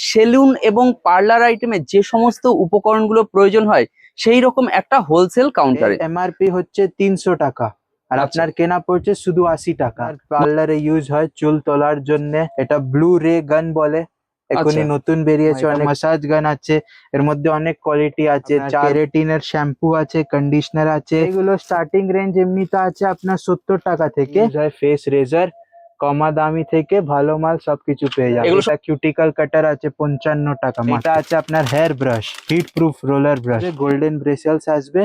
Salon এবং parlour আইটেমে যে সমস্ত উপকরণগুলো প্রয়োজন হয় সেই রকম একটা হোলসেল কাউন্টারে। এমআরপি হচ্ছে 300 টাকা আর আপনার কেনা পড়ছে শুধু 80 টাকা। পার্লারে ইউজ হয় চুল তোলার জন্য, এটা ব্লু রে গান বলে, এখনই নতুন বেরিয়েছে। অনেক মাসাজ গান আছে, এর মধ্যে অনেক কোয়ালিটি আছে, কেরাটিনের শ্যাম্পু আছে, কন্ডিশনার আছে। এগুলো স্টার্টিং রেঞ্জ এমনিতে আছে আপনার 70 টাকা থেকে। ফেস রেজার কমা দামি থেকে ভালো মাল সবকিছু পেয়ে যাবে। এগুলো এটা কিউটিকল কাটার আছে 55 টাকা। এটা আছে আপনার hair brush, heat proof roller brush, golden bracelets আসবে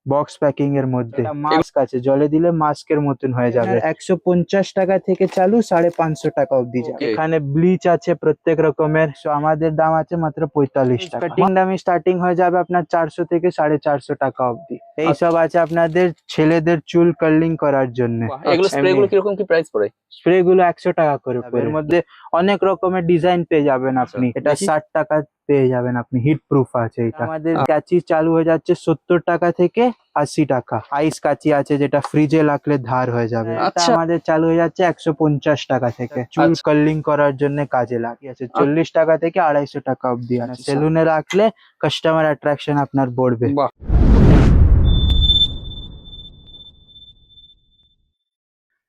বক্স প্যাকিং এর মধ্যে। মাস্ক আছে, জলে দিলে মাস্কের মতন হয়ে যাবে। 150 টাকা থেকে চালু 550 টাকা অবধি যাবে। এখানে ব্লিচ আছে প্রত্যেক রকমের, আমাদের দাম আছে মাত্র 45 টাকা। কাটিং দামি স্টার্টিং হয়ে যাবে আপনার 400 থেকে 450 টাকা অবধি। এই সব আছে আপনাদের ছেলেদের চুল কার্লিং করার জন্য। এগুলো স্প্রে গুলো কিরকম কি প্রাইস পড়ে? স্প্রে গুলো 100 টাকা করে। এর মধ্যে অনেক রকমের ডিজাইন পেয়ে যাবেন আপনি। এটা 60 টাকা পেয়ে যাবেন আপনি, হিট প্রুফ আছে এটা। আমাদের কাঁচি চালু হয়ে যাচ্ছে 70 টাকা থেকে 80 টাকা। আইস কাঁচি আছে যেটা ফ্রিজে রাখলে ধার হয়ে যাবে। আচ্ছা। আমাদের চালু হয়ে যাচ্ছে 150 টাকা থেকে। চুল কার্লিং করার জন্য কাজে লাগে আছে 40 টাকা থেকে 250 টাকা অবধি আছে। সেলুনে রাখলে কাস্টমার অ্যাট্রাকশন আপনার বাড়বে।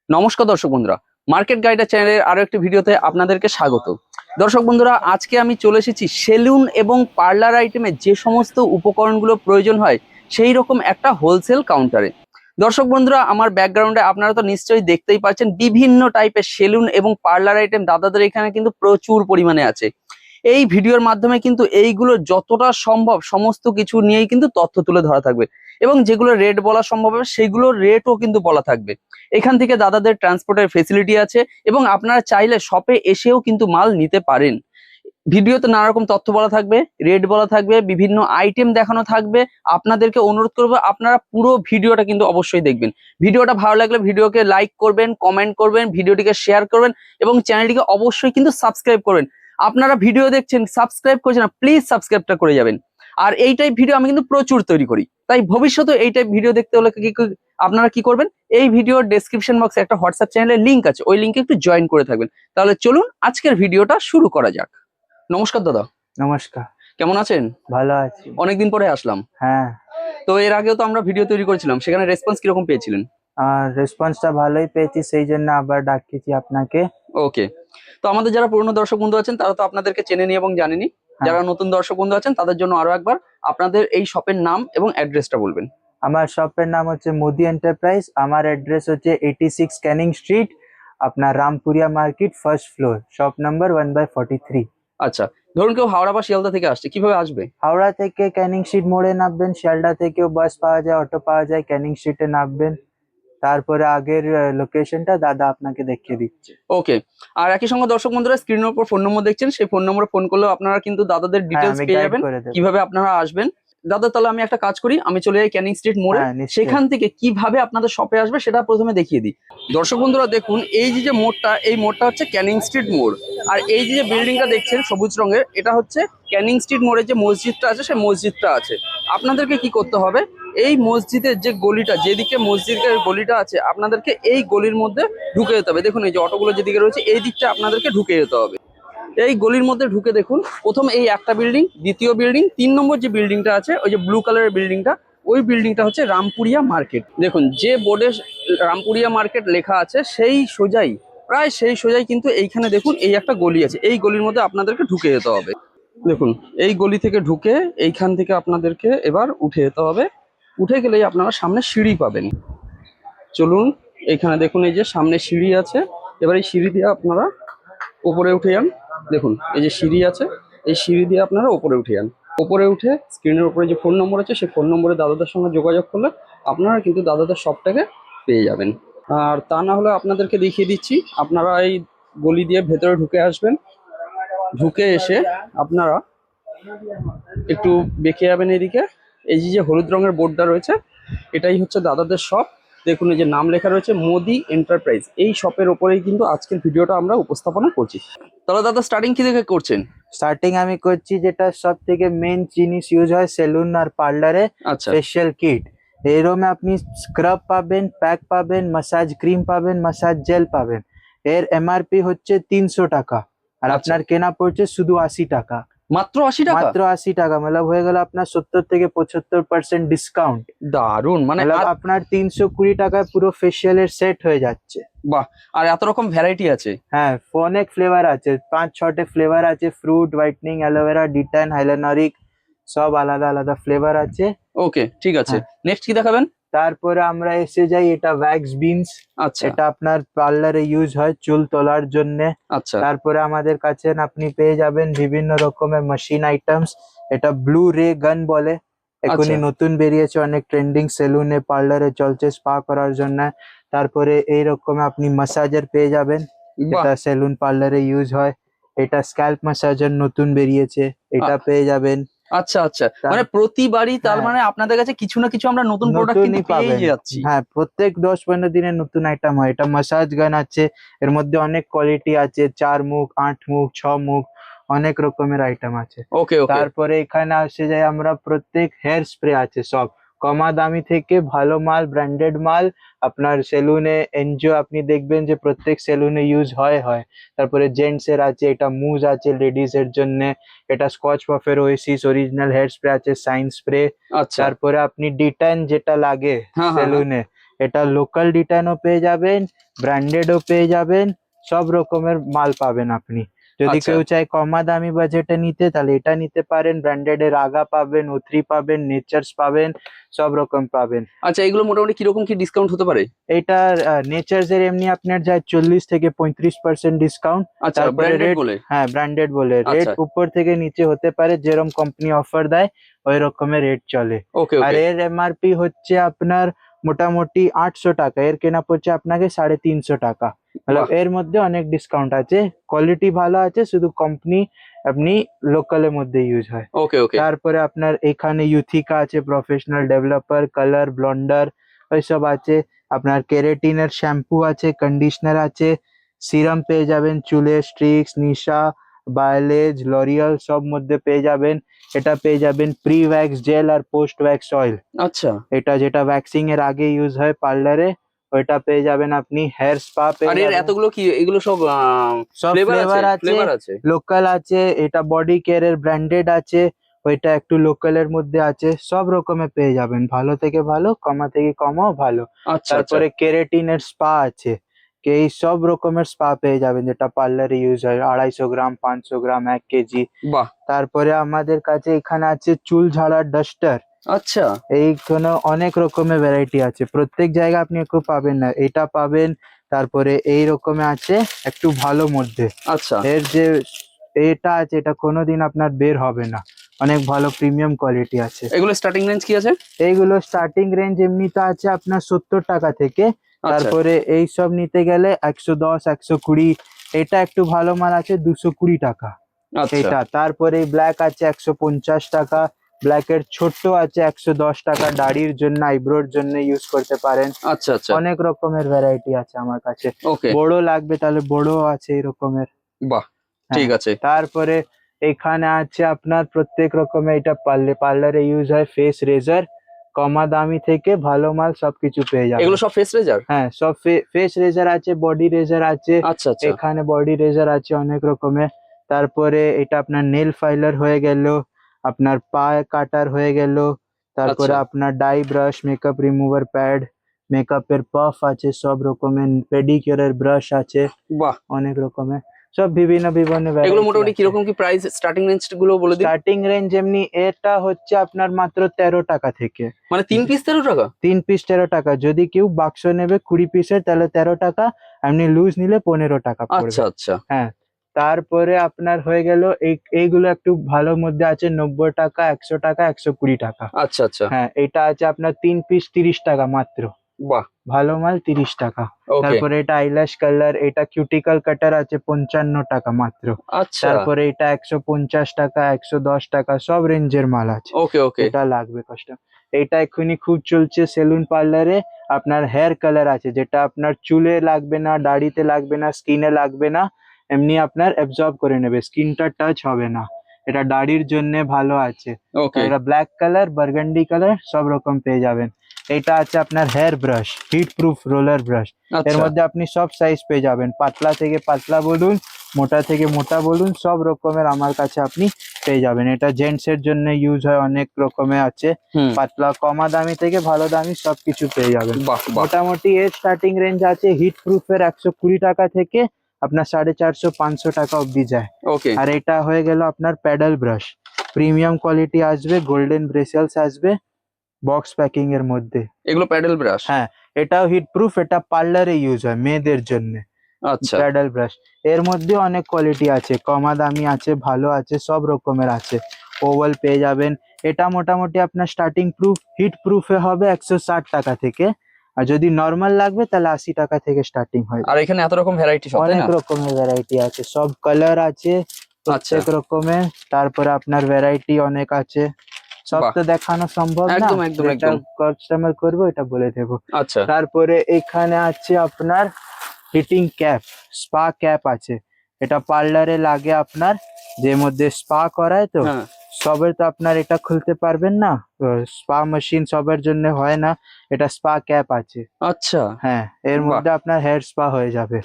নমস্কার দর্শক বন্ধুরা, মার্কেট গাইডার চ্যানেলের আরো একটি ভিডিওতে আপনাদেরকে স্বাগত। দর্শক বন্ধুরা, আজকে আমি চলে এসেছি সেলুন এবং পার্লার আইটেমে যে সমস্ত উপকরণগুলো প্রয়োজন হয় সেই রকম একটা হোলসেল কাউন্টারে। দর্শক বন্ধুরা, আমার ব্যাকগ্রাউন্ডে আপনারা তো নিশ্চয়ই দেখতেই পাচ্ছেন বিভিন্ন টাইপের সেলুন এবং পার্লার আইটেম দাদাদের এখানে কিন্তু প্রচুর পরিমাণে আছে। এই ভিডিওর মাধ্যমে কিন্তু এইগুলো যতটা সম্ভব সমস্ত কিছু নিয়েই কিন্তু তথ্য তুলে ধরা থাকবে এবং যেগুলো রেট বলা সম্ভব হবে সেগুলোর রেটও কিন্তু বলা থাকবে। এখান থেকে দাদাদের ট্রান্সপোর্টের ফেসিলিটি আছে এবং আপনারা চাইলে শপে এসেও কিন্তু মাল নিতে পারেন। ভিডিওতে নানা রকম তথ্য বলা থাকবে, রেট বলা থাকবে, বিভিন্ন আইটেম দেখানো থাকবে। আপনাদেরকে অনুরোধ করবো আপনারা পুরো ভিডিওটা কিন্তু অবশ্যই দেখবেন। ভিডিওটা ভালো লাগলে ভিডিওকে লাইক করবেন, কমেন্ট করবেন, ভিডিওটিকে শেয়ার করবেন এবং চ্যানেলটিকে অবশ্যই কিন্তু সাবস্ক্রাইব করবেন। আপনারা ভিডিও দেখছেন, সাবস্ক্রাইব করছেন না, প্লিজ সাবস্ক্রাইবটা করে যাবেন। আর এই টাইপ ভিডিও আমি কিন্তু প্রচুর তৈরি করি, তাই ভবিষ্যতে এই টাইপ ভিডিও দেখতে হলে আপনারা কি করবেন, এই ভিডিওর ডেসক্রিপশন বক্সে একটা হোয়াটসঅ্যাপ চ্যানেলের লিঙ্ক আছে, ওই লিঙ্কে একটু জয়েন করে থাকবেন। তাহলে চলুন আজকের ভিডিওটা শুরু করা যাক। নমস্কার দাদা। নমস্কার। কেমন আছেন? ভালো আছি। অনেকদিন পরে আসলাম। হ্যাঁ। তো এর আগেও তো আমরা ভিডিও তৈরি করেছিলাম, সেখানে রেসপন্স কিরকম পেয়েছিলেন? রেসপন্সটা ভালোই পেয়েছি, সেই জন্য আবার ডাকছি আপনাকে। ওকে। তো আমাদের যারা পুরনো দর্শক বন্ধু আছেন তারা তো আপনাদেরকে চেনেনি এবং জানেনি। যারা নতুন দর্শক বন্ধু আছেন তাদের জন্য আরো একবার আপনাদের এই শপের নাম এবং অ্যাড্রেসটা বলবেন। আমার শপের নাম হচ্ছে মোদি এন্টারপ্রাইজ। আমার অ্যাড্রেস হচ্ছে 86 ক্যানিং স্ট্রিট, আপনার Rampuria market, first floor, shop number 1/43। আচ্ছা, ধরুন কেউ হাওড়া বা শিয়ালদা থেকে আসছে, কিভাবে আসবে? হাওড়া থেকে ক্যানিং স্ট্রিট মোড়ে নামবেন, শিয়ালদা থেকেও বাস পাওয়া যায়, অটো পাওয়া যায়। ক্যানিং স্ট্রিটে নামবেন, তারপরে আগের লোকেশনটা দাদা আপনাকে দেখিয়ে দিচ্ছে। ওকে। আর একই সঙ্গে দর্শক বন্ধুরা, স্ক্রিনের উপর ফোন নম্বর দেখছেন, সেই ফোন নম্বরে ফোন করলেও আপনারা কিন্তু দাদাদের ডিটেলস পেয়ে যাবেন কিভাবে আপনারা আসবেন। দাদা তাহলে আমি একটা কাজ করি, আমি চলে যাই ক্যানিং স্ট্রিট মোড়ে, সেখান থেকে কিভাবে আপনাদের শপে আসবে সেটা প্রথমে দেখিয়ে দিই। দর্শক বন্ধুরা দেখুন, এই যে মোড়টা, এই মোড়টা হচ্ছে ক্যানিং স্ট্রিট মোড়। আর এই যে বিল্ডিংটা দেখছেন সবুজ রঙের, এটা হচ্ছে ক্যানিং স্ট্রিট মোড়ে যে মসজিদটা আছে সেই মসজিদটা আছে। আপনাদেরকে কি করতে হবে, এই মসজিদের যে গলিটা, যেদিকে মসজিদের গলিটা আছে আপনাদেরকে এই গলির মধ্যে ঢুকে যেতে হবে। দেখুন এই যে অটোগুলো যেদিকে রয়েছে এই দিকটা আপনাদেরকে ঢুকে যেতে হবে। এই গলির মধ্যে ঢুকে দেখুন প্রথম এই একটা বিল্ডিং, দ্বিতীয় বিল্ডিং, 3 নম্বর যে বিল্ডিংটা আছে ওই যে ব্লু কালারের বিল্ডিংটা, ওই বিল্ডিংটা হচ্ছে রামপুরিয়া মার্কেট। দেখুন যে বোর্ডে রামপুরিয়া মার্কেট লেখা আছে সেই সোজাই, প্রায় সেই সোজাই কিন্তু এইখানে দেখুন এই একটা গলি আছে, এই গলির মধ্যে আপনাদেরকে ঢুকে যেতে হবে। দেখুন এই গলি থেকে ঢুকে এইখান থেকে আপনাদেরকে এবার উঠে যেতে হবে। উঠে গেলেই আপনারা সামনে সিঁড়ি পাবেন। চলুন এখানে দেখুন এই যে সামনে সিঁড়ি আছে, এবার এই সিঁড়ি দিয়ে আপনারা উপরে উঠে যান। দেখুন এই যে সিঁড়ি আছে, এই সিঁড়ি দিয়ে আপনারা উপরে উঠে যান। উপরে উঠে স্ক্রিনের উপরে যে ফোন নম্বর আছে সেই ফোন নম্বরে দাদাদের সঙ্গে যোগাযোগ করলে আপনারা কিন্তু দাদাদের শপটাকে পেয়ে যাবেন। আর তা না হলে আপনাদেরকে দেখিয়ে দিচ্ছি, আপনারা এই গলি দিয়ে ভেতরে ঢুকে আসবেন। ঢুকে এসে আপনারা একটু বেঁকে যাবেন এদিকে, এই যে হলুদ রঙের বোর্ডটা রয়েছে এটাই হচ্ছে দাদাদের শপ। দেখুন এই যে নাম লেখা রয়েছে মোদি এন্টারপ্রাইজ। এই শপের ওপরেই কিন্তু আজকের ভিডিওটা আমরা উপস্থাপনা করছি। তাহলে দাদা স্টার্টিং কি দেখে করছেন? স্টার্টিং আমি করছি যেটা সব থেকে মেন জিনিস ইউজ হয় সেলুন আর পার্লারে, ফেশিয়াল কিট। এর মধ্যে আপনি স্ক্রাব পাবেন, প্যাক পাবেন, মাসাজ ক্রিম পাবেন, মাসাজ জেল পাবেন। এর এমআরপি হচ্ছে 300 টাকা আর আপনার কেনা পড়ছে শুধু 80 টাকা, মাত্র 80 টাকা, মাত্র 80 টাকা, মানে হয়ে গেল আপনার 70 থেকে 75% ডিসকাউন্ট। দারুন, মানে আপনার 320 টাকায় পুরো ফেসিয়ালের সেট হয়ে যাচ্ছে। বাহ, আর এত রকম ভ্যারাইটি আছে। হ্যাঁ, অনেক ফ্লেভার আছে, 5-6টে ফ্লেভার আছে, ফ্রুট, হোয়াইটনিং, অ্যালোভেরা, ডিট্যান, হাইলানোরিক, সব আলাদা আলাদা ফ্লেভার আছে। ওকে, ঠিক আছে, নেক্সট কি দেখাবেন? তারপরে আমরা এসে যাই, এটা ওয়্যাক্স বিনস। আচ্ছা, এটা আপনার পার্লারে ইউজ হয় চুল তোলার জন্য। আচ্ছা, তারপরে আমাদের কাছে আপনি পেয়ে যাবেন বিভিন্ন রকমের মেশিন আইটেমস। এটা ব্লু রে গান বলে, এখনই নতুন বেরিয়েছে, অনেক ট্রেন্ডিং, সেলুনে পার্লারে চলছে স্পা করার জন্য। তারপরে এই রকম আপনি ম্যাসাজার পেয়ে যাবেন, এটা সেলুন পার্লারে ইউজ হয়। এটা স্ক্যাল্প ম্যাসাজার নতুন বেরিয়েছে, এটা পেয়ে যাবেন। আচ্ছা আচ্ছা, মানে প্রতিবারই তার মানে আপনাদের কাছে কিছু না কিছু আমরা নতুন প্রোডাক্ট কিন্তু পেয়ে যাচ্ছি। হ্যাঁ, প্রত্যেক 10-15 দিনে নতুন আইটেম হয়। এটা ম্যাসাজ গান আছে, এর মধ্যে অনেক কোয়ালিটি আছে, 4 মুখ, 8 মুখ, 6 মুখ, অনেক রকমের আইটেম আছে। ওকে ওকে, তারপরে এখানে আসে যায় আমরা, প্রত্যেক হেয়ার স্প্রে আছে, সব কমা দামি থেকে ভালো মাল, ব্র্যান্ডেড মাল। আপনার সেলুনে এনজিও আপনি দেখবেন যে প্রত্যেক সেলুনে ইউজ হয়। তারপরে জেন্টস এর আছে, এটা মুজ আছে লেডিস এর জন্য। এটা স্কচ পফের ওয়েসিস অরিজিনাল হেয়ার স্প্রে আছে, সাইন স্প্রে। তারপরে আপনি ডিটান যেটা লাগে সেলুনে, এটা লোকাল ডিটানও পেয়ে যাবেন, ব্র্যান্ডেডও পেয়ে যাবেন, সব রকমের মাল পাবেন আপনি। যদি কেউ চায় কমা দামি বাজেটে নিতে, তাহলে এটা নিতে পারেন। ব্র্যান্ডেড এর আগা পাবেন, O3 পাবেন, নেচার্স পাবেন, সব রকম পাবেন। আচ্ছা, এগুলো মোটামুটি কিরকম কি ডিসকাউন্ট হতে পারে? এটা নেচার্স এর এমনি আপনার যায় 40 থেকে 35% ডিসকাউন্ট। আচ্ছা, ব্র্যান্ডেড বলে? হ্যাঁ, ব্র্যান্ডেড বলে রেট উপর থেকে নিচে হতে পারে, যেরকম কোম্পানি অফার দেয় ওই রকমের রেট চলে। আর এর এমআরপি হচ্ছে আপনার মোটামুটি 800 টাকা, এর কেনা পড়ছে আপনাকে 350 টাকা। এর মধ্যে অনেক ডিসকাউন্ট আছে, কোয়ালিটি ভালো আছে, শুধু কোম্পানি আপনি লোকালের মধ্যে ইউজ হয়। ওকে ওকে, তারপরে আপনার এখানে ইউথিকা আছে, প্রফেশনাল ডেভেলপার, কালার, ব্লন্ডার, ওইসব আছে। আপনার কেরাটিনের শ্যাম্পু আছে, কন্ডিশনার আছে, সিরাম পেয়ে যাবেন, চুলের স্ট্রিক্স, নিশা, বায়োলেজ, লরিয়াল সব মধ্যে পেয়ে যাবেন। এটা পেয়ে যাবেন প্রি ওয়্যাক্স জেল আর পোস্ট ওয়্যাক্স অয়েল। আচ্ছা, এটা যেটা ওয়্যাক্সিং এর আগে ইউজ হয় পার্লারে, ওইটা পেয়ে যাবেন আপনি। হেয়ার স্পা পেয়ে যাবেন। এতগুলো কি, এগুলো সব ফ্লেভার আছে, লোকাল আছে, এটা বডি কেয়ার এর ব্র্যান্ডেড আছে, ওইটা একটু লোকালের মধ্যে আছে, সব রকমের পেয়ে যাবেন, ভালো থেকে ভালো, কমা থেকে কমাও ভালো। তারপরে কেরাটিনের স্পা আছে, এই সব রকমের স্পা পেয়ে যাবেন, যেটা পার্লারে ইউজ হয়, 250 গ্রাম, 500 গ্রাম, 1 কেজি। বাহ, তারপরে আমাদের কাছে এখানে আছে চুল ঝাড়ার ডাস্টার। আচ্ছা, এইখানে অনেক রকমের ভ্যারাইটি আছে, প্রত্যেক জায়গায় আপনি একটু পাবেন না, এটা পাবেন। তারপরে এই রকমের আছে একটু ভালো মধ্যে। আচ্ছা, এর যে এটা আছে, এটা কোনোদিন আপনার বের হবে না, অনেক ভালো প্রিমিয়াম কোয়ালিটি আছে। এগুলো স্টার্টিং রেঞ্জ কি আছে? এইগুলো স্টার্টিং রেঞ্জ এমনিতে আছে আপনার 70 টাকা থেকে। তারপরে এই সব নিতে গেলে 110, 120। এটা একটু ভালো মাল আছে 220 টাকা এটা। তারপরে ব্ল্যাক আছে 150 টাকা, ব্ল্যাক এর ছোট আছে 110 টাকা, দাড়ির জন্য, আইব্রোর জন্য ইউজ করতে পারেন। আচ্ছা আচ্ছা, অনেক রকমের ভ্যারাইটি আছে আমার কাছে। ওকে, বড় লাগবে তাহলে বড় আছে এই রকমের। বাহ, ঠিক আছে। তারপরে এখানে আছে আপনার প্রত্যেক রকমের, এটা পার্লারে ইউজ হয় ফেস রেজার, কমা দামি থেকে ভালো মাল সবকিছু পেয়ে যাবে। এগুলো সব ফেস রেজার? হ্যাঁ, সব ফেস রেজার আছে, বডি রেজার আছে। আচ্ছা আচ্ছা, এখানে বডি রেজার আছে অনেক রকমের। তারপরে এটা আপনার নেল ফাইলার হয়ে গেল, আপনার পা কাটার হয়ে গেল। তারপরে আপনার die brush, makeup remover pad, মেকআপের পাফ আছে, সব রকমের পেডিকিউরের ব্রাশ আছে। বাহ, অনেক রকমের, সব বিভিন্ন বিভিন্ন এগুলো মোটামুটি কিরকম কি প্রাইস, স্টার্টিং রেঞ্জ গুলো বলে দিন। স্টার্টিং রেঞ্জ এমনি এটা হচ্ছে আপনার মাত্র 13 টাকা থেকে, মানে 3 পিস 13 টাকা? 3 পিস 13 টাকা। যদি কেউ বাক্স নেবে 20 পিসের, তাহলে 13 টাকা, এমনি লুজ নিলে 15 টাকা পড়বে। আচ্ছা আচ্ছা, হ্যাঁ, তারপরে আপনার হয়ে গেল এইগুলো একটু ভালো মধ্যে আছে, 90 টাকা, 100 টাকা, 120 টাকা। আচ্ছা আচ্ছা, হ্যাঁ, এটা আছে আপনার 3 পিস 30 টাকা মাত্র। বাহ, ভালো মাল 30 টাকা। ওকে, তারপরে এটা আইল্যাশ কালার, এটা কিউটিকল কাটার আছে 55 টাকা মাত্র। আচ্ছা, তারপরে এটা 150 টাকা, 110 টাকা, সব রেঞ্জের মাল আছে। ওকে ওকে, এটা লাগবে কষ্ট। এটা এক্ষুনি খুব চলছে সেলুন পার্লারে, আপনার হেয়ার কালার আছে, যেটা আপনার চুলে লাগবে না, দাড়িতে লাগবে না, স্কিনে লাগবে না, এমনি আপনার অ্যাবজর্ব করে নেবে, স্কিনটা টাচ হবে না। এটা দাড়ির জন্য ভালো আছে। ওকে, এটা ব্ল্যাক কালার, বার্গান্ডি কালার, সব রকম পেয়ে যাবেন। এটা আছে আপনার hair brush, heat proof roller brush. এর আচ্ছা মধ্যে আপনি সব সাইজ পেয়ে যাবেন, পাতলা থেকে পাতলা বলুন, মোটা থেকে মোটা বলুন, সব রকমের আমার কাছে আপনি পেয়ে যাবেন। এটা জেন্টস এর জন্য ইউজ হয়, অনেক রকমের আছে, হুম পাতলা কমা দামি থেকে ভালো দামি সবকিছু পেয়ে যাবেন। বাহ বাহ মোটামুটি এর স্টার্টিং রেঞ্জ আছে হিট প্রুফের 120 টাকা থেকে আপনার 450-500 টাকা অব্দি যায়। ওকে আর এটা হয়ে গেল আপনার প্যাডেল ব্রাশ, প্রিমিয়াম কোয়ালিটি আসবে, গোল্ডেন ব্রেসেলস আসবে বক্স প্যাকিং এর মধ্যে। এগুলো প্যাডেল ব্রাশ। হ্যাঁ, এটাও হিট প্রুফ, এটা পার্লারে ইউজ হয় মেয়েদের জন্য। আচ্ছা প্যাডেল ব্রাশ এর মধ্যে অনেক কোয়ালিটি আছে, কমা দামি আছে, ভালো আছে, সব রকমের আছে। ওভাল পেয়ে যাবেন। এটা মোটামুটি আপনার স্টার্টিং প্রুফ হিট প্রুফে হবে 160 টাকা থেকে, আর যদি নর্মাল লাগবে তাহলে 80 টাকা থেকে স্টার্টিং হয়। আর এখানে এত রকম ভ্যারাইটি সব তাই অনেক না? রকমের ভ্যারাইটি আছে, সব কালার আছে আচ্ছা প্রত্যেক রকমের। তারপরে আপনার ভ্যারাইটি অনেক আছে, সব বাহ তো দেখানো সম্ভব না, একদম একদম যেটা একদম। কাস্টমার করবো এটা বলে দেবো। আচ্ছা তারপরে এখানে আছে আপনার হিটিং ক্যাপ, স্পা ক্যাপ আছে, এটা পার্লারে লাগে আপনার, যে মধ্যে স্পা করায় তো হ্যাঁ সবের তো আপনার এটা খুলতে পারবেন না, স্পা মেশিন সবার জন্য হয় না, এটা স্পা ক্যাপ আছে। আচ্ছা হ্যাঁ, এর বাহ মধ্যে আপনার হেয়ার স্পা হয়ে যাবে।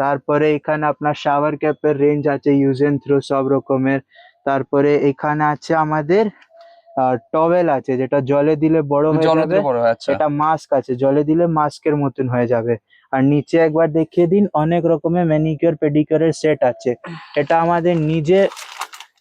তারপরে এখানে আপনার শাওয়ার ক্যাপের রেঞ্জ আছে, ইউজ এন্ড থ্রো সব রকমের। তারপরে এখানে আছে আমাদের টওয়েল আছে, যেটা জলে দিলে বড় হয়ে জলে যাবে। দিলে বড় হয় আচ্ছা এটা মাস্ক আছে, জলে দিলে মাস্কের মতন হয়ে যাবে। আর নিচে একবার দেখিয়ে দিন, অনেক রকমের ম্যানিকিউর পেডিকিউরের সেট আছে। এটা আমাদের নিজে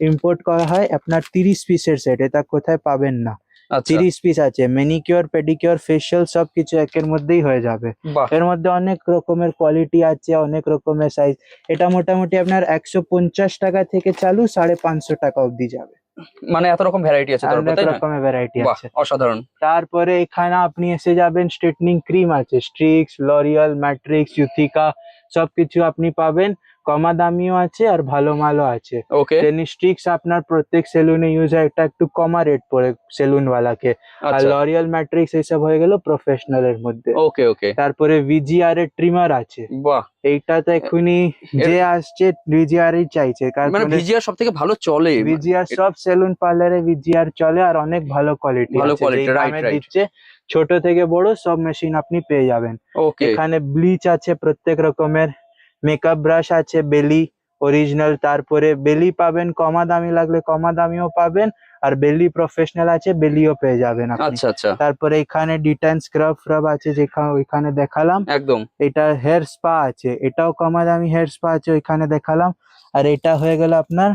ইম্পোর্ট করা হয়, আপনার 30 পিসের সেট, এটা কোথায় পাবেন না। আচ্ছা 30 পিস আছে, ম্যানিকিউর পেডিকিউর ফেশিয়াল সবকিছু একের মধ্যেই হয়ে যাবে। বাহ এর মধ্যে অনেক রকমের কোয়ালিটি আছে, অনেক রকমের সাইজ। এটা মোটামুটি আপনার 150 টাকা থেকে চালু 550 টাকা অব্দি যাবে। মানে এত রকম ভ্যারাইটি আছে তার উপর অনেক তাই না? রকমের ভ্যারাইটি বাহ আছে। অসাধারণ। তারপরে এখানে আপনি এসে যাবেন, স্ট্রেটনিং ক্রিম আছে, স্ট্রিক্স, লরিয়াল, ম্যাট্রিক্স, ইউথিকা সবকিছু আপনি পাবেন। কমা দামিও আছে আর ভালো মালও আছে। ওকে তেমনি স্ট্রিক্স আপনার প্রত্যেক সেলুনে ইউজ হয়, এটা একটু কমা রেট পড়ে সেলুন ওয়ালাকে। আর আচ্ছা লরিয়াল, ম্যাট্রিক্স এইসব হয়ে গেল প্রফেশনাল এর মধ্যে। ওকে ওকে তারপরে ভিজিআর এর ট্রিমার আছে, বাহ। এইটা তো এক্ষুনি এর যে আসছে ভিজিআর ই চাইছে, মানে কারণ ভিজিআর সব থেকে ভালো চলে ভিজিআর সব সেলুন পার্লারে ভিজিআর চলে, আর অনেক ভালো কোয়ালিটি ভালো আছে, কোয়ালিটি যেই রাইট দামে রাইট দিচ্ছে ছোট থেকে বড় সব মেশিন আপনি পেয়ে যাবেন। ওকে এখানে ব্লিচ আছে প্রত্যেক রকমের, মেকআপ ব্রাশ আছে বেলি অরিজিনাল, তারপরে বেলি পাবেন, কমা দামি লাগলে কমা দামিও পাবেন, আর বেলি প্রফেশনাল আছে, বেলিও পেয়ে যাবেন আপনি। আচ্ছা আচ্ছা তারপরে এখানে ডিটেন স্ক্রাব ফ্রাব আছে, যেখানে ওইখানে দেখালাম। একদম এটা হেয়ার স্পা আছে, এটাও কমা দামি হেয়ার স্পা আছে, ওইখানে দেখালাম। আর এটা হয়ে গেল আপনার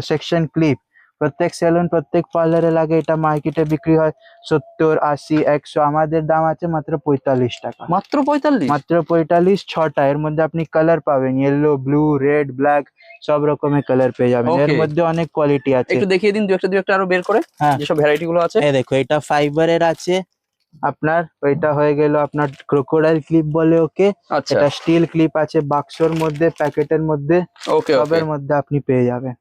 সেকশন ক্লিপ, প্রত্যেক সেলুন প্রত্যেক পার্লারে লাগে, এটা মার্কেটে বিক্রি হয় 70, 80, 100, আমাদের দাম আছে মাত্র 45 টাকা। মাত্র 45? মাত্র 45, 6টা। এর মধ্যে আপনি কালার পাবেন, ইয়েলো, ব্লু, রেড, ব্ল্যাক, সব রকমের কালার পেয়ে যাবেন। এর ওকে মধ্যে অনেক কোয়ালিটি আছে। একটু দেখিয়ে দিন দু একটা আরো বের করে হ্যাঁ, যেসব ভ্যারাইটি গুলো আছে। এই দেখো, এটা ফাইবারের আছে আপনার, ওইটা হয়ে গেল আপনার ক্রোকোডাইল ক্লিপ বলে ওকে। আচ্ছা এটা স্টিল ক্লিপ আছে, বাক্সর মধ্যে, প্যাকেটের মধ্যে, ওকে ওকে সবের মধ্যে আপনি পেয়ে যাবেন।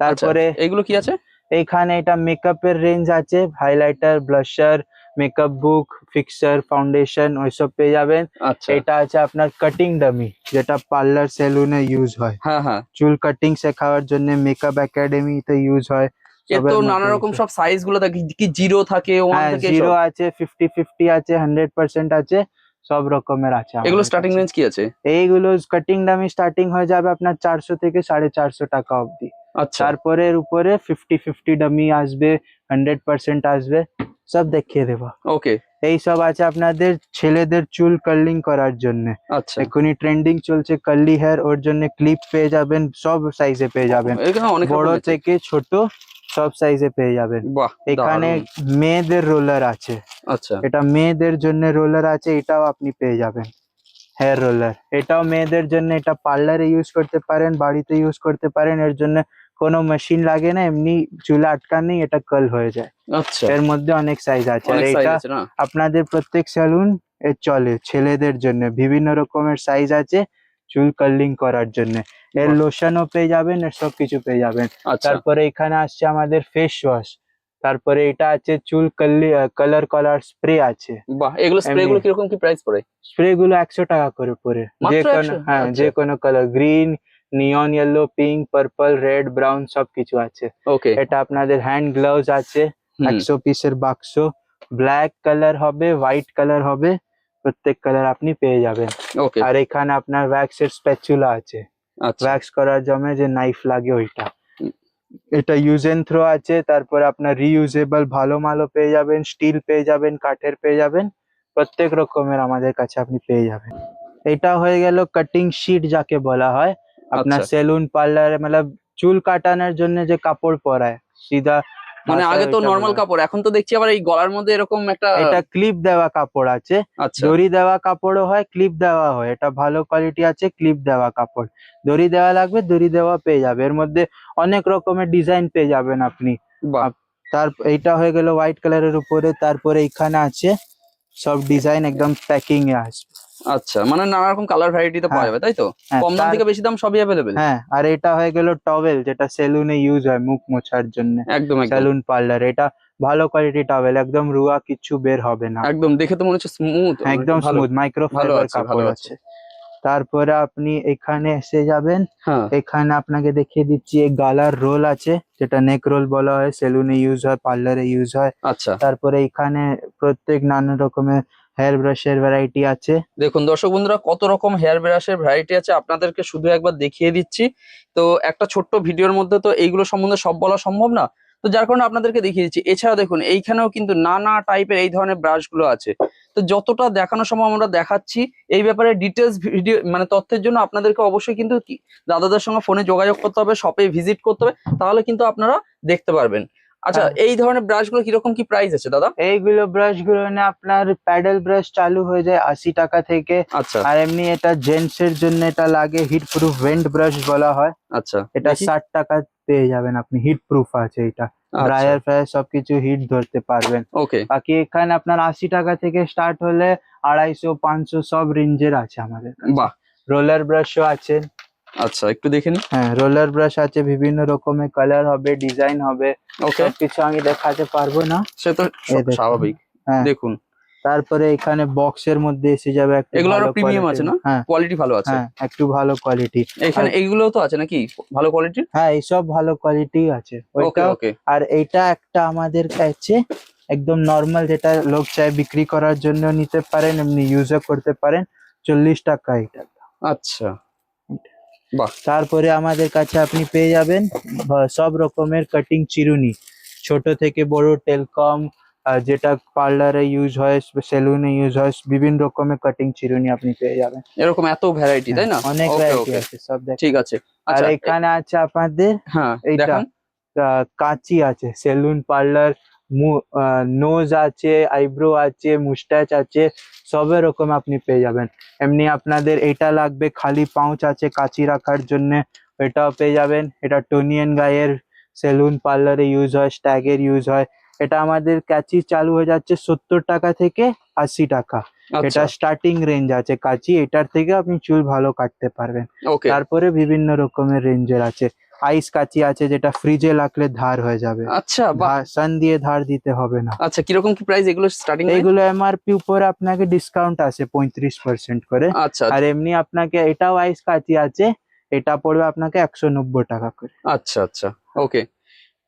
আচ্ছা তারপরে এইগুলো কি আছে? এইখানে এটা মেকআপের রেঞ্জ আছে, হাইলাইটার, ব্লাশার, মেকআপ বুক, ফিক্সার, ফাউন্ডেশন ওইসব পেয়ে যাবেন। আচ্ছা এটা আছে আপনার কাটিং ডামি, যেটা পার্লার সেলুনে ইউজ হয়, হ্যাঁ হ্যাঁ চুল কাটিং শেখানোর জন্য মেকআপ একাডেমিতে ইউজ হয়। এর তো সবের নানা মধ্যে রকম আছে। সব সাইজ গুলো দেখি কি জিরো থাকে ওয়ান হ্যাঁ, থাকে জিরো এসব। আছে, 50-50 আছে, 100% আছে, সব রকমের আছে এগুলো আমাদের স্টার্টিং কাছে। রেঞ্জ কি আছে? এইগুলো কাটিং দামি স্টার্টিং হয়ে যাবে আপনার 400 থেকে 450 টাকা অবধি। আচ্ছা তারপরে এর উপরে 50-50 ডামি আসবে, 100% আসবে, সব দেখিয়ে দেবো। ওকে এই সব আছে আপনাদের ছেলেদের চুল কার্লিং করার জন্য, আচ্ছা এখনই ট্রেন্ডিং চলছে কার্লি হেয়ার, ওর জন্য ক্লিপ পেয়ে যাবেন, সব সাইজে পেয়ে যাবেন, এখানে অনেক বড় রকম আছে। থেকে ছোট সব সাইজে পেয়ে যাবেন। বাহ এখানে দারুণ। মেয়েদের রোলার আছে, আচ্ছা এটা মেয়েদের জন্য রোলার আছে, এটাও আপনি পেয়ে যাবেন। হেয়ার রোলার এটাও মেয়েদের জন্য, এটা পার্লারে ইউজ করতে পারেন, বাড়িতে ইউজ করতে পারেন, এর জন্য কোনো মেশিন লাগে না, এমনি চুলে আটকানেই এটা কার্ল হয়ে যায়। আচ্ছা এর মধ্যে অনেক সাইজ আছে, আর অনেক সাইজ এটা আছে না? আপনাদের প্রত্যেক সেলুন এ চলে, ছেলেদের জন্য বিভিন্ন রকমের সাইজ আছে চুল কার্লিং করার জন্য। এর বাহ লোশনও পেয়ে যাবেন, এর সব কিছু পেয়ে যাবেন। আচ্ছা তারপরে এখানে আসছে আমাদের ফেস ওয়াশ, তারপরে এটা আছে চুল কালার করার স্প্রে আছে। বাহ এগুলো স্প্রে এমনি গুলো কিরকম কি প্রাইস পড়ে? স্প্রে গুলো 100 টাকা করে পড়ে, যে মাত্র কোনো, 100? হ্যাঁ, আচ্ছা যে কোনো colour, green, neon yellow, pink, purple, red, brown সবকিছু আছে। ওকে এটা আপনাদের হ্যান্ড গ্লাভস আছে, হুম 100 পিসের বাক্স, ব্ল্যাক কালার হবে, হোয়াইট কালার হবে, প্রত্যেক কালার আপনি পেয়ে যাবেন। ওকে। আর এখানে আপনার ওয়্যাক্সের স্প্যাচুলা আছে, আচ্ছা। ওয়্যাক্স করার জন্য যে নাইফ লাগে ওইটা। এটা ইউজ এন্ড থ্রো আছে, তারপরে আপনার রিইউজেবল ভালো মালও পেয়ে যাবেন, স্টিল পেয়ে যাবেন, কাঠের পেয়ে যাবেন, প্রত্যেক রকমের আমাদের কাছে আপনি পেয়ে যাবেন। এটা হয়ে গেল কাটিং শিট যাকে বলা হয়, আপনার আচ্ছা। সেলুন পার্লার মানে চুল কাটানোর জন্য যে কাপড় পরায় সিধা, মানে আগে তো ওইটা নর্মাল বলা হয়। কাপড়, এখন তো দেখছি আবার এই গলার মধ্যে এরকম একটা। এটা ক্লিপ দেওয়া কাপড় আছে, আচ্ছা। দড়ি দেওয়া কাপড়ও হয়, ক্লিপ দেওয়া হয়। এটা ভালো কোয়ালিটি আছে, ক্লিপ দেওয়া কাপড়। দড়ি দেওয়া লাগবে, দড়ি দেওয়া পেয়ে যাবে। এর মধ্যে অনেক রকমের ডিজাইন পেয়ে যাবেন আপনি। বাহ। তার এইটা হয়ে গেল হোয়াইট কালারের উপরে, তারপরে এখানে আছে সব ডিজাইন একদম প্যাকিং এ আসবে। আচ্ছা, মানে নানা রকম কালার ভ্যারাইটিতে পাওয়া হ্যাঁ, যাবে তাই তো? হ্যাঁ, কম দাম থেকে বেশি দাম সবই অ্যাভেলেবেল। হ্যাঁ। আর এটা হয়ে গেল টওয়েল, যেটা সেলুনে ইউজ হয় মুখ মোছার জন্য, একদম একদম সেলুন পার্লার। এটা ভালো কোয়ালিটি টওয়েল, একদম রুয়া কিছু বের হবে না, একদম, দেখে তো মনে হচ্ছে স্মুথ, একদম ভালো। স্মুথ ভালো মাইক্রোফাইবার আছে, ভালো কাপড় আছে। আছে। তারপরে আপনি এখানে এসে যাবেন, হ্যাঁ। এখানে আপনাকে দেখিয়ে দিচ্ছি এই গালার রোল আছে, যেটা নেক রোল বলা হয়, সেলুনে ইউজ হয়, পার্লারে ইউজ হয়। আচ্ছা, তারপরে এখানে প্রত্যেক নানা রকমের হেয়ার ব্রাশের ভ্যারাইটি আছে। দেখুন দর্শক বন্ধুরা, কত রকম হেয়ার ব্রাশের ভ্যারাইটি আছে আপনাদেরকে শুধু একবার দেখিয়ে দিচ্ছি। তো একটা ছোট্ট ভিডিওর মধ্যে তো এইগুলো সম্বন্ধে সব বলা সম্ভব না, তো যার কারণে আপনাদেরকে দেখিয়ে দিচ্ছি। এছাড়া দেখুন এইখানেও কিন্তু নানা টাইপের এই ধরনের ব্রাশ গুলো আছে, তো যতটা দেখানো সম্ভব আমরা দেখাচ্ছি। এই ব্যাপারে ডিটেলস ভিডিও মানে তথ্যের জন্য আপনাদেরকে অবশ্যই কিন্তু দাদাদের সঙ্গে ফোনে যোগাযোগ করতে হবে, শপে ভিজিট করতে হবে, তাহলে কিন্তু আপনারা দেখতে পারবেন। আচ্ছা, হ্যাঁ, এই ধরনের ব্রাশ গুলো কিরকম কি প্রাইস আছে দাদা? এইগুলো ব্রাশ গুলো না আপনার প্যাডেল ব্রাশ চালু হয়ে যায় 80 টাকা থেকে। আচ্ছা। আর এমনি এটা জেন্টস এর জন্য এটা লাগে হিট প্রুফ ভেন্ট ব্রাশ বলা হয়, আচ্ছা, এটা দেখি। 60 টাকা পেয়ে যাবেন আপনি। হিট প্রুফ আছে এটা, আচ্ছা। ড্রায়ার ফ্রায়ার সবকিছু হিট ধরতে পারবেন। ওকে। বাকি এখানে আপনার 80 টাকা থেকে স্টার্ট হলে 250 500 সব রেঞ্জের আছে আমাদের কাছে। বাহ। রোলার ব্রাশও আছে। আচ্ছা, একটু দেখে নি। হ্যাঁ, রোলার ব্রাশ আছে, বিভিন্ন রকমের কালার হবে, ডিজাইন হবে, ওকে। সবকিছু আমি দেখাতে পারবো না। সে তো এই দেখুন। স্বাভাবিক। হ্যাঁ, দেখুন, তারপরে এখানে বক্সের মধ্যে এসে যাবে একটু এগুলো ভালো আরো প্রিমিয়াম আছে কোয়ালিটির। না? হ্যাঁ, কোয়ালিটি ভালো আছে। হ্যাঁ, একটু ভালো কোয়ালিটি। আর এখানে এইগুলো তো আছে নাকি ভালো কোয়ালিটির? হ্যাঁ, এইসব ভালো কোয়ালিটি আছে ওকে ওইটাও। ওকে। আর এইটা একটা আমাদের কাছে একদম নর্মাল, যেটা লোক চায় বিক্রি করার জন্য নিতে পারেন, এমনি ইউজও করতে পারেন, 40 টাকা এটা। আচ্ছা, বাহ। তারপরে আমাদের কাছে আপনি পেয়ে যাবেন সব রকমের কাটিং চিরুনি, ছোট থেকে বড়, টেলকম, যেটা পার্লারে ইউজ হয়, সেলুনে ইউজ হয়, বিভিন্ন রকমের কাটিং চিরুনি আপনি পেয়ে যাবেন। এরকম এত ভ্যারাইটি তাই না? অনেক ওকে ভ্যারাইটি ওকে, আছে, সব ঠিক দেখেন। আছে। আর আচ্ছা এখানে আছে আপনাদের হ্যাঁ, এইটা দেখান। কাঁচি আছে, সেলুন পার্লার, নোজ আছে, আইব্রো আছে, মুস্টাচ আছে, সব রকম আপনি পেয়ে যাবেন। এমনি আপনাদের এটা লাগবে, খালি পাউচ আছে কাঁচি রাখার জন্য, এটাও পেয়ে যাবেন। এটা টোনিয়ান গায়ের সেলুন পার্লারে ইউজ হয়, স্ট্যাগের ইউজ হয়। এটা আমাদের কাঁচি চালু হয়ে যাচ্ছে 70 টাকা থেকে 80 টাকা। এটা আচ্ছা, স্টার্টিং রেঞ্জ আছে কাঁচি, এটার থেকে আপনি চুল ভালো কাটতে পারবেন। ওকে। তারপরে বিভিন্ন রকমের রেঞ্জের আছে। আইস কাঁচি আছে, যেটা ফ্রিজে রাখলে ধার হয়ে যাবে, আচ্ছা, বাহ। সান দিয়ে ধার দিতে হবে না। আচ্ছা, কিরকম কি প্রাইস এগুলো স্টার্টিং প্রাইস? এইগুলো এমআরপি উপরে আপনাকে ডিসকাউন্ট আছে 35% করে। আচ্ছা আর এমনি আপনাকে এটাও আইস কাঁচি আছে, এটা পড়বে আপনাকে 190 টাকা করে। আচ্ছা আচ্ছা, ওকে।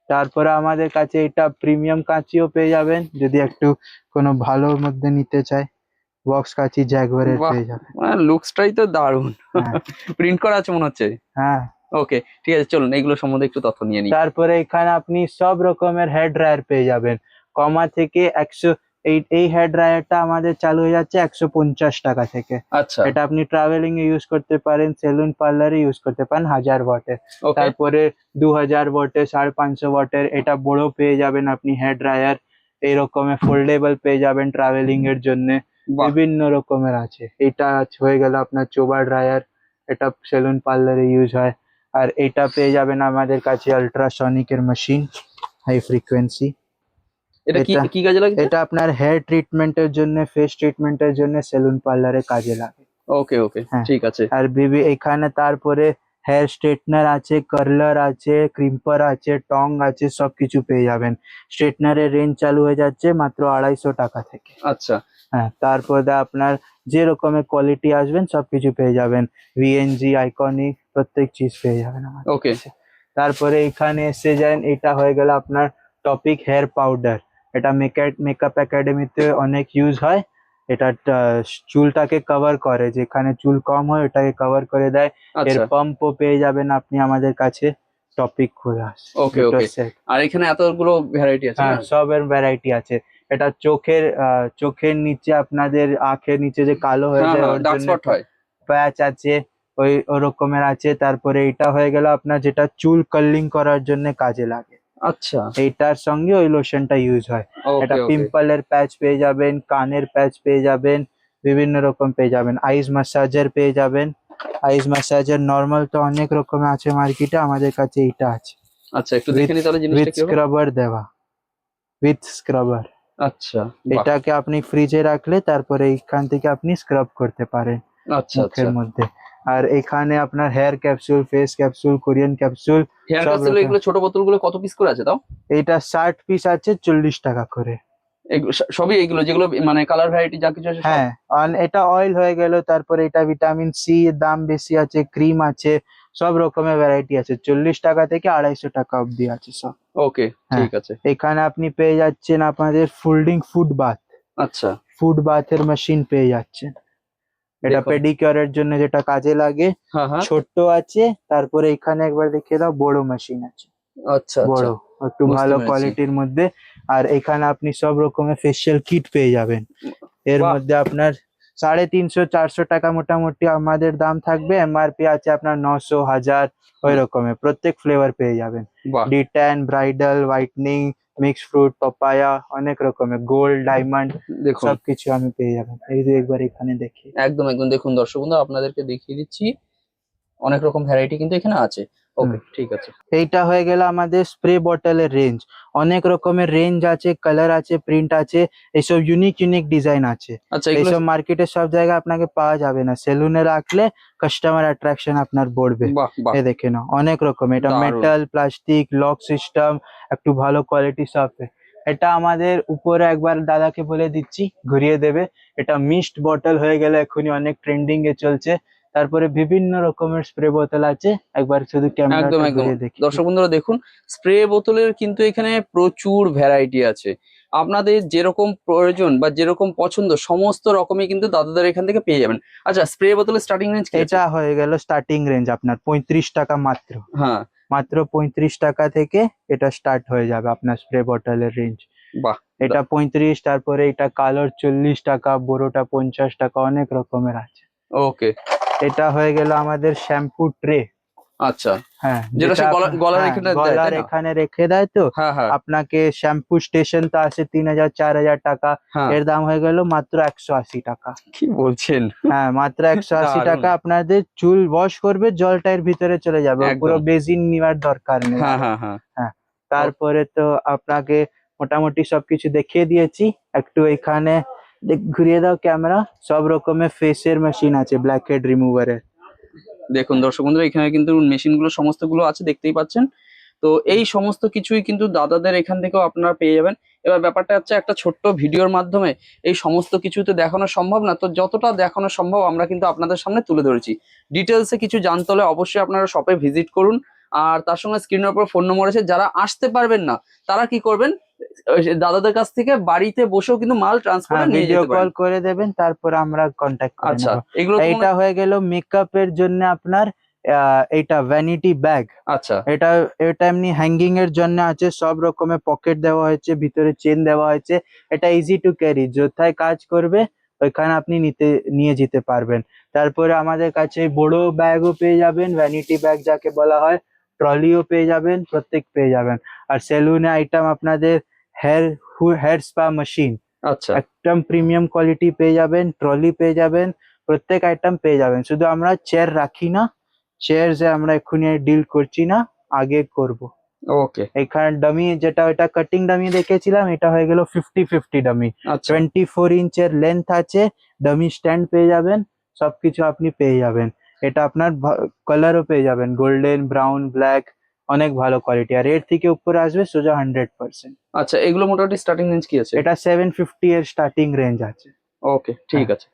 তারপরে আমাদের কাছে এটা প্রিমিয়াম কাঁচিও পেয়ে যাবেন, যদি একটু কোনো ভালোর মধ্যে নিতে চায়, বক্স কাঁচি জ্যাগুয়ারের বাহ, পেয়ে যাবেন। লুকসটাই তো দারুণ। হ্যাঁ, প্রিন্ট করা আছে মনে হচ্ছে। হ্যাঁ। ওকে, ঠিক আছে, চলুন এগুলো সম্বন্ধে একটু তথ্য নিয়ে নিই। তারপরে এখানে আপনি সব রকমের হেয়ার ড্রায়ার পেয়ে যাবেন, কমা থেকে 100। এই হেয়ার ড্রায়ারটা আমাদের চালু হয়ে যাচ্ছে 150 টাকা থেকে। আচ্ছা, এটা আপনি ট্রাভেলিং এ ইউজ করতে পারেন, সেলুন পার্লারে ইউজ করতে পারেন 1000 ওয়াটের। ওকে। তারপরে 2000 ওয়াটের, 550 ওয়াটের, এটা বড় পেয়ে যাবেন আপনি হেয়ার ড্রায়ার। এই রকমের ফোল্ডেবল পেয়ে যাবেন ট্রাভেলিং এর জন্য, বাহ। বিভিন্ন রকমের আছে। এটা হয়ে গেল আপনার চোবা ড্রায়ার, এটা সেলুন পার্লারে ইউজ হয়। আর এটা পেয়ে যাবেন আমাদের কাছে আল্ট্রাসনিক এর মেশিন, হাই ফ্রিকোয়েন্সি। এটা কি এটা কি কাজে লাগছে? এটা আপনার হেয়ার ট্রিটমেন্টের জন্য, ফেস ট্রিটমেন্টের জন্য সেলুন পার্লারে কাজে লাগে। ওকে ওকে, হ্যাঁ। ঠিক আছে। আর এখানে তারপরে হেয়ার স্ট্রেটনার আছে, কার্লার আছে, ক্রিম্পার আছে, টং আছে, সবকিছু পেয়ে যাবেন। স্ট্রেটনারের রেঞ্জ চালু হয়ে যাচ্ছে মাত্র 250 টাকা থেকে। আচ্ছা, হ্যাঁ, তারপরে আপনার যে রকমের কোয়ালিটি আসবেন সবকিছু পেয়ে যাবেন, ভিএনজি, আইকনিক, প্রত্যেক চিজ পেয়ে যাবেন আমার ওকে। কাছে। তারপরে এখানে এসে যান, এটা হয়ে গেল আপনার টপিক হেয়ার পাউডার। এটা মেকআপ একাডেমিতে অনেক ইউজ হয়। এটা চুলটাকে কভার করে, যেখানে চুল কম হয় ওটাকে কভার করে দেয়। এর আচ্ছা, পাম্পও পেয়ে যাবেন আপনি আমাদের কাছে। টপিক খুলে আসে ওকে দুটো ওকে। সেট। আর এখানে এতগুলো ভ্যারাইটি আছে হ্যাঁ, না? সবের ভ্যারাইটি আছে। এটা চোখের নিচে, আপনাদের আঁখের নিচে যে কালো হয়ে হ্যাঁ যায় হ্যাঁ, ওর ডার্ক জন্য স্পট হয়। প্যাচ আছে, ওই ওরকমের আছে। তারপরে এটা হয়ে গেল আপনার যেটা চুল কার্লিং করার জন্য কাজে লাগে। আচ্ছা, এইটার সঙ্গে ওই লোশনটা ইউজ হয়। এটা ওকে ওকে। পিম্পলের প্যাচ পেয়ে যাবেন, কানের প্যাচ পেয়ে যাবেন, বিভিন্ন রকম পেয়ে যাবেন। আইস ম্যাসাজার পেয়ে যাবেন। আইস ম্যাসাজার নর্মাল তো অনেক রকমের আছে মার্কেটে, আমাদের কাছে এইটা আছে আচ্ছা, একটু দেখে নি তাহলে জিনিসটা উইথ কিরকম। স্ক্রাবার দেওয়া, উইথ স্ক্রাবার। আচ্ছা, বাহ। এটাকে আপনি ফ্রিজে রাখলে তারপরে এইখান থেকে আপনি স্ক্রাব করতে পারেন আচ্ছা আচ্ছা। মুখের মধ্যে। আর এখানে আপনার hair capsule, face capsule, Korean capsule hair সব ক্যাপসুল রকম। এগুলো ছোট বোতলগুলো কত পিস করে আছে তাও? এইটা 60 পিস আছে, 40 টাকা করে। সবই এগুলো যেগুলো মানে কালার ভ্যারাইটি যা কিছু আছে সব? হ্যাঁ, এটা অয়েল হয়ে গেল, তারপরে এটা ভিটামিন সি এর দাম বেশি আছে, ক্রিম আছে, সব রকমের ভ্যারাইটি আছে। 40 টাকা থেকে 250 টাকা অবধি আছে সব। ওকে, হ্যাঁ, ঠিক আছে। এখানে আপনি পেয়ে যাচ্ছেন আপনাদের ফোল্ডিং ফুড বাথ। আচ্ছা, ফুড বাথের মেশিন পেয়ে যাচ্ছেন। এটা দেখুন। পেডিকিউরের জন্য যেটা কাজে লাগে। হ্যাঁ হ্যাঁ। ছোট্ট আছে, তারপরে এখানে একবার দেখিয়ে দাও, বড় মেশিন আছে। আচ্ছা আচ্ছা, বড়, একটু বুঝতে ভালো পেরেছি। কোয়ালিটির মধ্যে। আর এখানে আপনি সব রকমের ফেসিয়াল কিট পেয়ে যাবেন। এর বাহ মধ্যে আপনার 350-400 টাকা মোটামুটি আমাদের দাম থাকবে। এমআরপি আছে আপনার 900, 1000 ওই রকমের। প্রত্যেক ফ্লেভার পেয়ে যাবেন। বাহ। De-tan, bridal, whitening, mix fruit, papaya, অনেক রকমের গোল্ড, ডায়মন্ড দেখুন, সবকিছু আমি পেয়ে যাবেন। এই যে একবার এখানে দেখি। একদম একদম দেখুন দর্শক বন্ধু, আপনাদেরকে দেখিয়ে দিচ্ছি অনেক রকম ভ্যারাইটি কিন্তু এখানে আছে। হুম। ওকে, ঠিক আছে। এইটা হয়ে গেল আমাদের স্প্রে বটলের রেঞ্জ। অনেক রকমের রেঞ্জ আছে, কালার আছে, প্রিন্ট আছে, এইসব ইউনিক ইউনিক ডিজাইন আছে। আচ্ছা, এগুলো এইসব মার্কেটে সব জায়গায় আপনাকে পাওয়া যাবে না। সেলুনে রাখলে কাস্টমার অ্যাট্রাকশন আপনার বাড়বে। বাহ বাহ, এই দেখে নাও, অনেক রকম। এটা দারুণ। মেটাল, প্লাস্টিক, লক সিস্টেম, একটু ভালো কোয়ালিটি সব। এটা আমাদের উপরে একবার দাদাকে বলে দিচ্ছি, ঘুরিয়ে দেবে। এটা মিস্ট বটল হয়ে গেলে এখনই অনেক ট্রেন্ডিং এ চলছে। তারপরে বিভিন্ন রকমের স্প্রে বোতল আছে, একবার শুধু একদম ক্যামেরাটা একদম ঘুরিয়ে দেখি। দর্শক বন্ধুরা দেখুন, স্প্রে বোতলের কিন্তু এখানে প্রচুর ভ্যারাইটি আছে। আপনাদের যেরকম প্রয়োজন বা যেরকম পছন্দ সমস্ত রকমই কিন্তু দাদাদের এখান থেকে পেয়ে যাবেন। আচ্ছা, স্প্রে বোতলের স্টার্টিং রেঞ্জ কি আছে? এটা হয়ে গেল স্টার্টিং রেঞ্জ আপনার 35 টাকা মাত্র। হ্যাঁ, মাত্র 35 টাকা থেকে এটা স্টার্ট হয়ে যাবে আপনার স্প্রে বটলের রেঞ্জ। বাহ। এটা 35, তারপরে এটা কালোর 40 টাকা, বড়টা 50 টাকা, অনেক রকমের আছে। ওকে, এটা হয়ে গেল আমাদের শ্যাম্পু ট্রে। আচ্ছা, হ্যাঁ, যেটা সে গলার হ্যাঁ, এখানে দেয় গলার তাই না? এখানে রেখে দেয় তো। হ্যাঁ হ্যাঁ আপনাকে শ্যাম্পু স্টেশন তো আছে 3000-4000 টাকা। হ্যাঁ। এর দাম হয়ে গেল মাত্র 180 টাকা। কি বলছেন? হ্যাঁ, মাত্র 180 দারুণ। টাকা আপনাদের চুল ওয়াশ করবে, জলটা এর ভিতরে চলে যাবে, পুরো একদম। বেসিন নেওয়ার দরকার নেই হ্যাঁ আরো। হ্যাঁ হ্যাঁ। হ্যাঁ, তারপরে তো আপনাকে মোটামুটি সবকিছু দেখিয়ে দিয়েছি। একটু এখানে ঘুরিয়ে দাও ক্যামেরা। সব রকমের ফেসের মেশিন আছে, ব্ল্যাক হেড রিমুভারের। দেখুন দর্শক বন্ধুরা, এখানে কিন্তু মেশিন গুলো সমস্ত গুলো আছে, দেখতেই পাচ্ছেন। তো এই সমস্ত কিছুই কিন্তু দাদাদের এখান থেকেও আপনারা পেয়ে যাবেন। এবার ব্যাপারটা হচ্ছে, একটা ছোট্ট ভিডিওর মাধ্যমে এই সমস্ত কিছু তো দেখানো সম্ভব না, তো যতটা দেখানো সম্ভব আমরা কিন্তু আপনাদের সামনে তুলে ধরেছি। ডিটেলসে কিছু জানতে হলে অবশ্যই আপনারা শপে ভিজিট করুন। আর তার সঙ্গে স্ক্রিনের উপর ফোন নম্বর আছে, যারা আসতে পারবেন না তারা কি করবেন, ওই দাদাদের কাছ থেকে বাড়িতে বসেও কিন্তু মাল ট্রান্সপোর্টে হ্যাঁ, নিয়ে ভিডিও যেতে কল পারেন। করে দেবেন, তারপর আমরা কন্ট্যাক্ট করে আচ্ছা, নেব। এগুলো তো এইটা হয়ে গেল মেকআপের জন্য আপনার। এইটা ভ্যানিটি ব্যাগ। আচ্ছা এটা এটা এমনি হ্যাঙ্গিং এর জন্য আছে, সব রকমের পকেট দেওয়া হয়েছে, ভিতরে চেন দেওয়া হয়েছে। এটা ইজি টু ক্যারি, কোথায় কাজ করবে ওইখানে আপনি নিয়ে যেতে পারবেন। তারপরে আমাদের কাছে বড় ব্যাগও পেয়ে যাবেন, ভ্যানিটি ব্যাগ যাকে বলা হয়। ট্রলিও পেয়ে যাবেন, প্রত্যেক পেয়ে যাবেন। আর সেলুনে আইটেম আপনাদের হেয়ার হেয়ার স্পা মেশিন আচ্ছা একদম প্রিমিয়াম কোয়ালিটি পেয়ে যাবেন, ট্রলি পেয়ে যাবেন, প্রত্যেক আইটেম পেয়ে যাবেন। শুধু আমরা চেয়ার রাখি না, চেয়ার যে আমরা এক্ষুনি ডিল করছি না, আগে করব। ওকে। এখানে ডামি যেটা, ওটা কাটিং ডামি দেখেছিলাম, এটা হয়ে গেল 50-50 ডামি। আচ্ছা 24 ইঞ্চের লেন্থ আছে, ডামি স্ট্যান্ড পেয়ে যাবেন, সবকিছু আপনি পেয়ে যাবেন। এটা আপনার কালারও পেয়ে যাবেন, গোল্ডেন, ব্রাউন, ব্ল্যাক, অনেক ভালো কোয়ালিটি। আর এর থেকে উপরে আসবে সোজা 100%। আচ্ছা, এগুলো মোটামুটি স্টার্টিং রেঞ্জ কি আছে? এটা 750 এর স্টার্টিং রেঞ্জ আছে। ওকে, ঠিক হ্যাঁ। আছে।